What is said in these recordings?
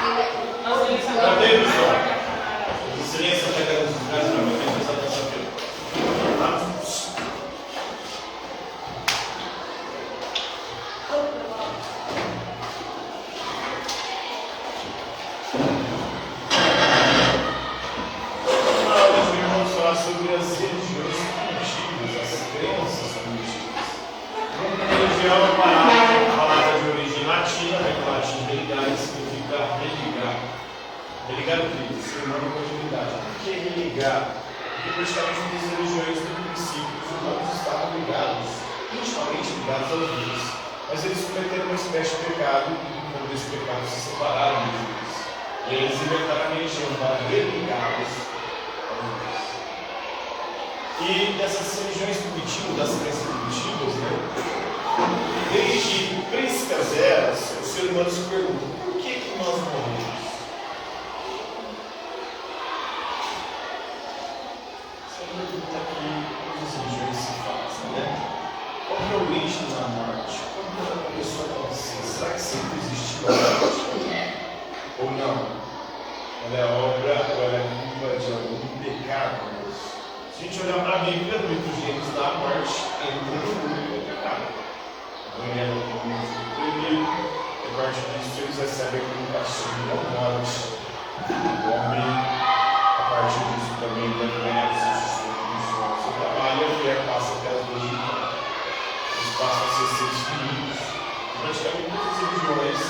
Não tem visão. A silêncio está pegando os lugares para mim, tem que prestar atenção aqui. Sobre as religiões primitivas, as crenças primitivas. Uma religião é uma palavra de origem latina, vem do latim religare, significa religar. Religar o que? Ser humano com a divindade. Por que religar? Porque praticamente todas as religiões, do princípio, os humanos estavam ligados, intimamente ligados aos deuses. Mas eles cometeram uma espécie de pecado e, por desse pecado, se separaram de Deus. E eles inventaram a religião para religá-los aos deuses. E dessas religiões primitivas, das crenças primitivas, desde príncipes eras, o ser humano se pergunta: por que nós morremos? Essa é uma pergunta que as religiões se fazem, Qual é a origem da morte? Como ela começou a acontecer? Será que sempre existiu a morte? Ou não? Ela é obra ou ela é culpa de algum pecado? Se a gente olhar para a Bíblia, no livro de Gênesis, da morte entra no mundo do pecado. A mulher não tem muito proibido, e a partir disso eles recebem como castigo da morte. O homem, a partir disso, também deve ganhar o seu sustento, seu trabalho, e a mulher passa pelas duas de campo. Eles passam a ser seres finitos. Praticamente todas as religiões,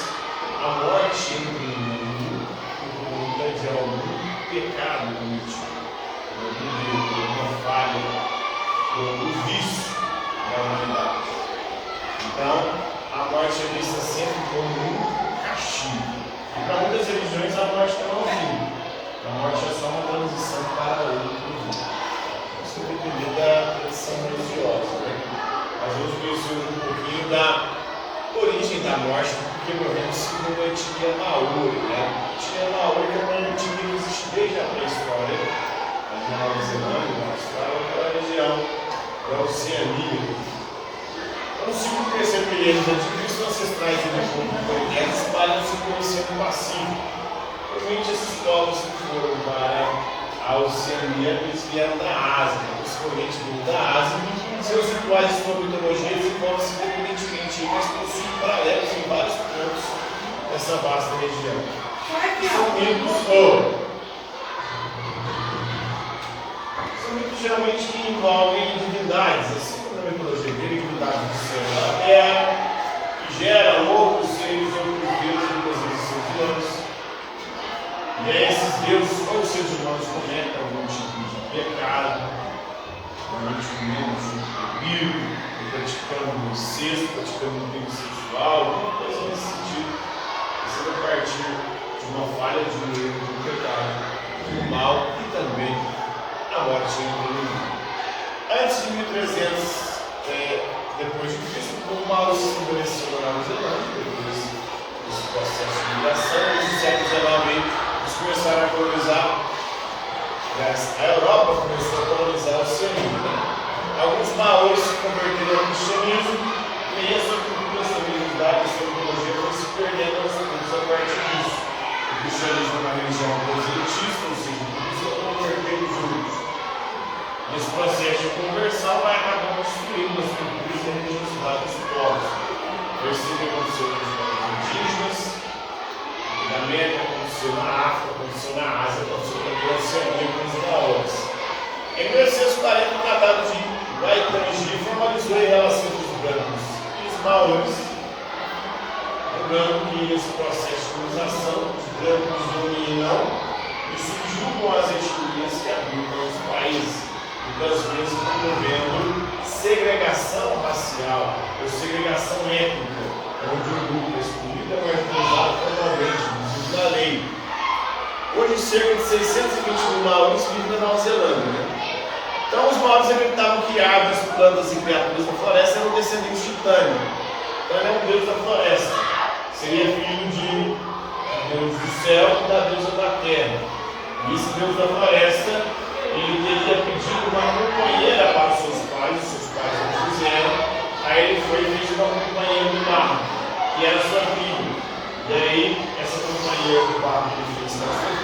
a morte entra no mundo por conta de algum pecado cometido. Uma falha, um vício da humanidade. Então, a morte é vista sempre como um castigo. E para muitas religiões, a morte não é um fim. A morte é só uma transição para outro fim. Isso vai depender da tradição religiosa. Às vezes conhecemos um pouquinho da origem da morte, porque morremos segundo a etnia Maori. A etnia Maori é uma etnia que existe desde a pré-história. Na Nova Zelândia, na Austrália, aquela região da Oceania. Então, se conhecer eles antigos ancestrais de Polinésia espalham-se pelo Oceano Pacífico. Provavelmente esses povos que foram para a Oceania, eles vieram da Ásia, possivelmente vindo da Ásia. Seus rituais de sua mitologia desenvolvem-se independentemente, mas possuem paralelos em vários pontos dessa vasta região. São mitos geralmente que envolvem divindades, assim como na mitologia grega, divindades do céu e da terra, que geram outros seres, outros deuses, muitas vezes seres humanos. E aí esses deuses, ou os seres humanos, cometem algum tipo de pecado, normalmente comendo junto comigo, praticando um incesto, praticando um crime sexual, alguma coisa nesse sentido. Isso vai partir de uma falha, de um erro, de um pecado, de um mal e também a morte entra no mundo. Antes de 1300, depois de Cristo, o mal se estabeleceu na Nova Zelândia, depois desse processo de migração. No século XIX, eles começaram a colonizar, a Europa começou a colonizar a Oceania. Alguns maoris se converteram ao cristianismo, e essa cultura, essa religiosidade, essa mitologia foi se perdendo aos poucos a partir disso. O cristianismo é uma religião proselitista, ou seja, precisa converter os outros. Esse processo de conversão vai acabar construindo as culturas e a religiosidade dos povos. Foi assim que aconteceu com os povos indígenas, na América, aconteceu na África, aconteceu na Ásia, aconteceu também na Oceania com os maoris. Em 1840, o Tratado de Waitangi formalizou a relação entre os brancos e os maoris. Lembrando que esse processo de colonização, os brancos dominam e subjugam as etnias que habitam os países. Muitas vezes promovendo segregação racial ou segregação étnica, onde o grupo excluído é marginalizado formalmente, inclusive na lei. Hoje, cerca de 620 mil maoris vivem na Nova Zelândia. Então, os maoris acreditavam que árvores, plantas e criaturas da floresta eram descendentes de Tânia. Tânia é um deus da floresta, seria filho de Deus do céu e da deusa da terra. E esse deus da floresta, ele teria pedido uma companheira para os seus pais não fizeram, aí ele foi e fez uma companheira do mar, que era sua filha. E aí, essa companheira do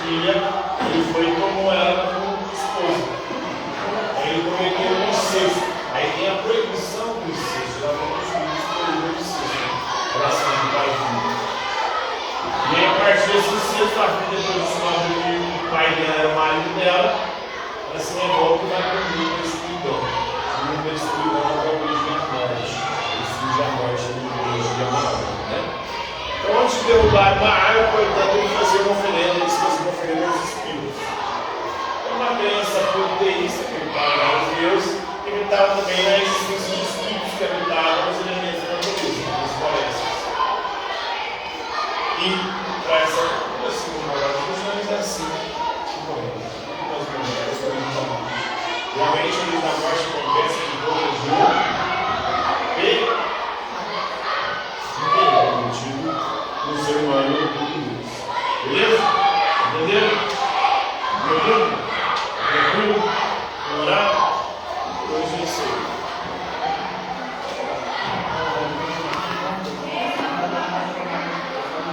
filha, ele foi e tomou ela como esposa. Aí ele cometeu um incesto. Aí tem a proibição do incesto, já vamos juízes proíbem o incesto, relação de pai e filho. E aí, a partir desse incesto, a filha depois descobre que o pai dela era o marido dela, ela se revolta e vai para o mundo da escuridão. O mundo da escuridão é a origem da morte. Eles fingem a morte no mundo de Amarão, né? Então, antes de derrubar uma árvore, portanto, ele fazia uma oferenda, eles faziam uma oferenda aos espíritos. Então, uma crença politeísta, que ele estava aos deuses, ele estava também na existência de espíritos que habitavam os elementos da natureza, nas florestas. E, para essa segunda hora dos funções, é assim que morremos. Nós morremos, realmente, eles na morte acontece que todo dia e não tem motivo no ser humano. Beleza?